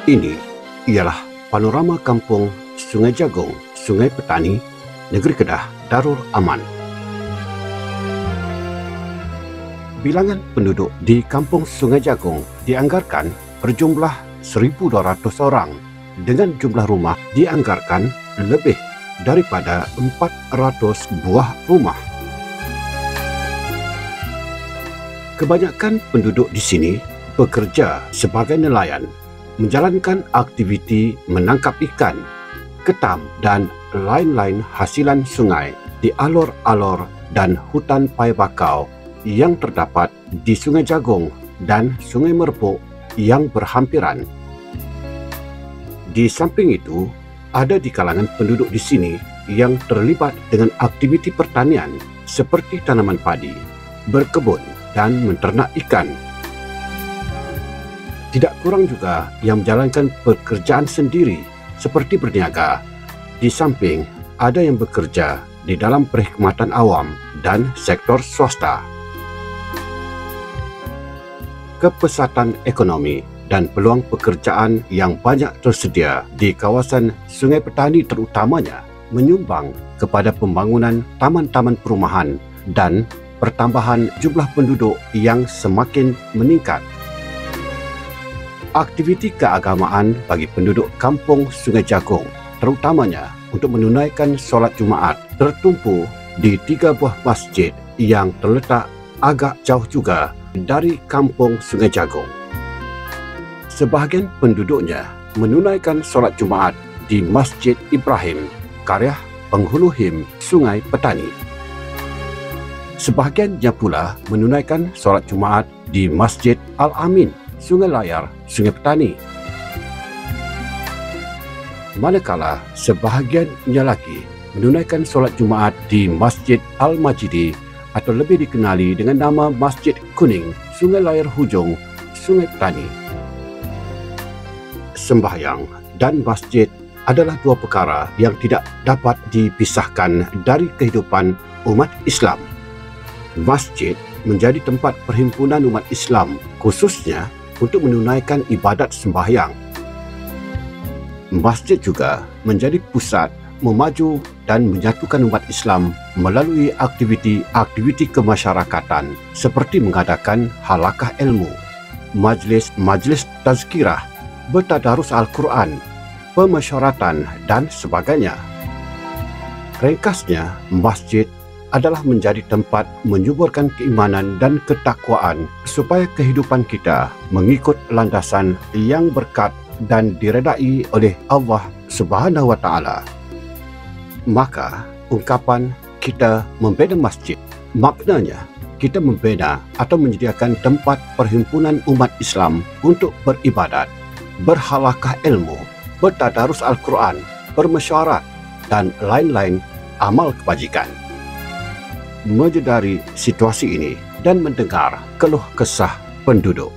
Ini ialah panorama kampung Sungai Jagung, Sungai Petani, Negeri Kedah, Darul Aman. Bilangan penduduk di kampung Sungai Jagung dianggarkan berjumlah 1.200 orang dengan jumlah rumah dianggarkan lebih daripada 400 buah rumah. Kebanyakan penduduk di sini bekerja sebagai nelayan, menjalankan aktiviti menangkap ikan, ketam dan lain-lain hasilan sungai di alor-alor dan hutan pai bakau yang terdapat di Sungai Jagung dan Sungai Merbuk yang berhampiran. Di samping itu, ada di kalangan penduduk di sini yang terlibat dengan aktiviti pertanian seperti tanaman padi, berkebun dan menternak ikan. Tidak kurang juga yang menjalankan pekerjaan sendiri seperti berniaga. Di samping ada yang bekerja di dalam perkhidmatan awam dan sektor swasta. Kepesatan ekonomi dan peluang pekerjaan yang banyak tersedia di kawasan Sungai Petani terutamanya menyumbang kepada pembangunan taman-taman perumahan dan pertambahan jumlah penduduk yang semakin meningkat. Aktiviti keagamaan bagi penduduk kampung Sungai Jagung, terutamanya untuk menunaikan solat Jumaat, tertumpu di 3 buah masjid yang terletak agak jauh juga dari kampung Sungai Jagung. Sebahagian penduduknya menunaikan solat Jumaat di Masjid Ibrahim, karya penghulu him Sungai Petani. Sebahagiannya pula menunaikan solat Jumaat di Masjid Al-Amin, Sungai Layar, Sungai Petani. Manakala sebahagiannya lagi menunaikan solat Jumaat di Masjid Al-Majidi atau lebih dikenali dengan nama Masjid Kuning, Sungai Layar Hujung, Sungai Petani. Sembahyang dan masjid adalah dua perkara yang tidak dapat dipisahkan dari kehidupan umat Islam. Masjid menjadi tempat perhimpunan umat Islam, khususnya untuk menunaikan ibadat sembahyang. Masjid juga menjadi pusat memaju dan menyatukan umat Islam melalui aktiviti-aktiviti kemasyarakatan seperti mengadakan halakah ilmu, majlis tazkirah, bertadarus Al-Quran, pemesyaratan dan sebagainya. Ringkasnya, masjid adalah menjadi tempat menyuburkan keimanan dan ketakwaan supaya kehidupan kita mengikut landasan yang berkat dan diredai oleh Allah Subhanahu wa Ta'ala. Maka, ungkapan kita membina masjid, maknanya kita membina atau menyediakan tempat perhimpunan umat Islam untuk beribadat, berhalakah ilmu, bertadarus Al-Quran, bermesyuarat, dan lain-lain amal kebajikan. Menyedari situasi ini dan mendengar keluh kesah penduduk,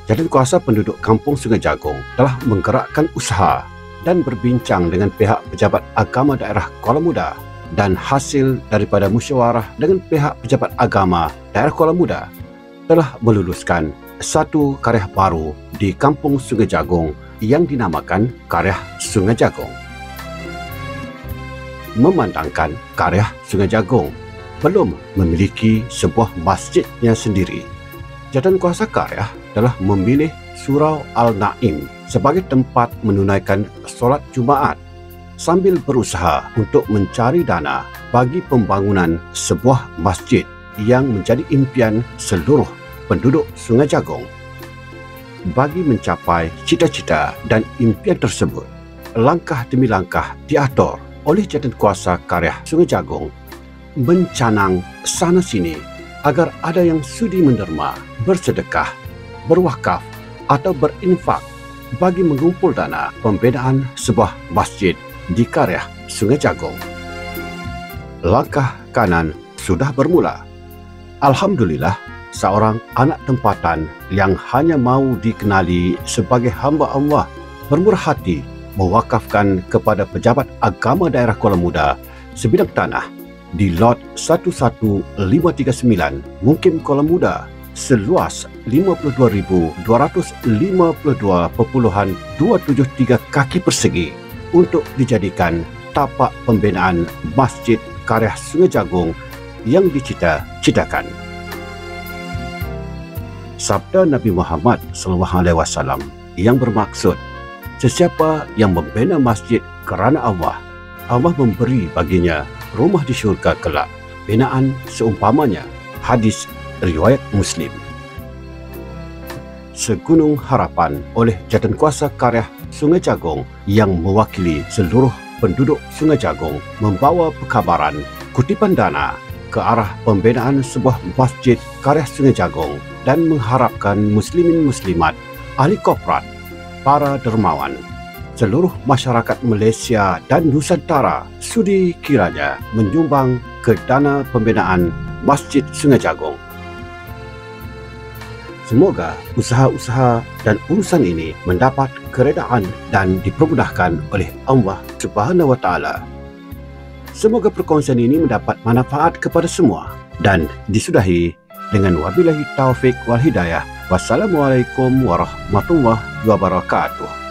Jaduankuasa penduduk kampung Sungai Jagung telah menggerakkan usaha dan berbincang dengan pihak pejabat agama daerah Kuala Muda, dan hasil daripada musyawarah dengan pihak pejabat agama daerah Kuala Muda telah meluluskan satu karya baru di kampung Sungai Jagung yang dinamakan Karya Sungai Jagung. Memandangkan karya Sungai Jagung belum memiliki sebuah masjidnya sendiri, Jaduankuasa karya telah memilih Surau Al-Naim sebagai tempat menunaikan solat Jumaat sambil berusaha untuk mencari dana bagi pembangunan sebuah masjid yang menjadi impian seluruh penduduk Sungai Jagung. Bagi mencapai cita-cita dan impian tersebut, langkah demi langkah diatur oleh Jaduankuasa karya Sungai Jagung, mencanang sana-sini agar ada yang sudi menderma, bersedekah, berwakaf atau berinfak bagi mengumpul dana pembinaan sebuah masjid di karya Sungai Jagung. Langkah kanan sudah bermula. Alhamdulillah, seorang anak tempatan yang hanya mau dikenali sebagai hamba Allah bermurah hati mewakafkan kepada pejabat agama daerah Kuala Muda sebidang tanah di lot 11539 Mungkim Kuala Muda seluas 52,252.273 kaki persegi untuk dijadikan tapak pembinaan Masjid Karya Sungai Jagung yang dicita-citakan. Sabda Nabi Muhammad SAW yang bermaksud, sesiapa yang membina masjid kerana Allah, Allah memberi baginya rumah di syurga kelak, binaan seumpamanya. Hadis riwayat Muslim. Segunung Harapan oleh Jaduankuasa Karya Sungai Jagung yang mewakili seluruh penduduk Sungai Jagung membawa perkabaran kutipan dana ke arah pembinaan sebuah masjid Karya Sungai Jagung dan mengharapkan muslimin muslimat, ahli korporat, para dermawan, seluruh masyarakat Malaysia dan Nusantara sudi kiranya menyumbang ke dana pembinaan Masjid Sungai Jagung. Semoga usaha-usaha dan urusan ini mendapat keredaan dan dipermudahkan oleh Allah Subhanahu wa Ta'ala. Semoga perkongsian ini mendapat manfaat kepada semua dan disudahi dengan wabillahi taufik wal hidayah. Wassalamualaikum warahmatullahi wabarakatuh.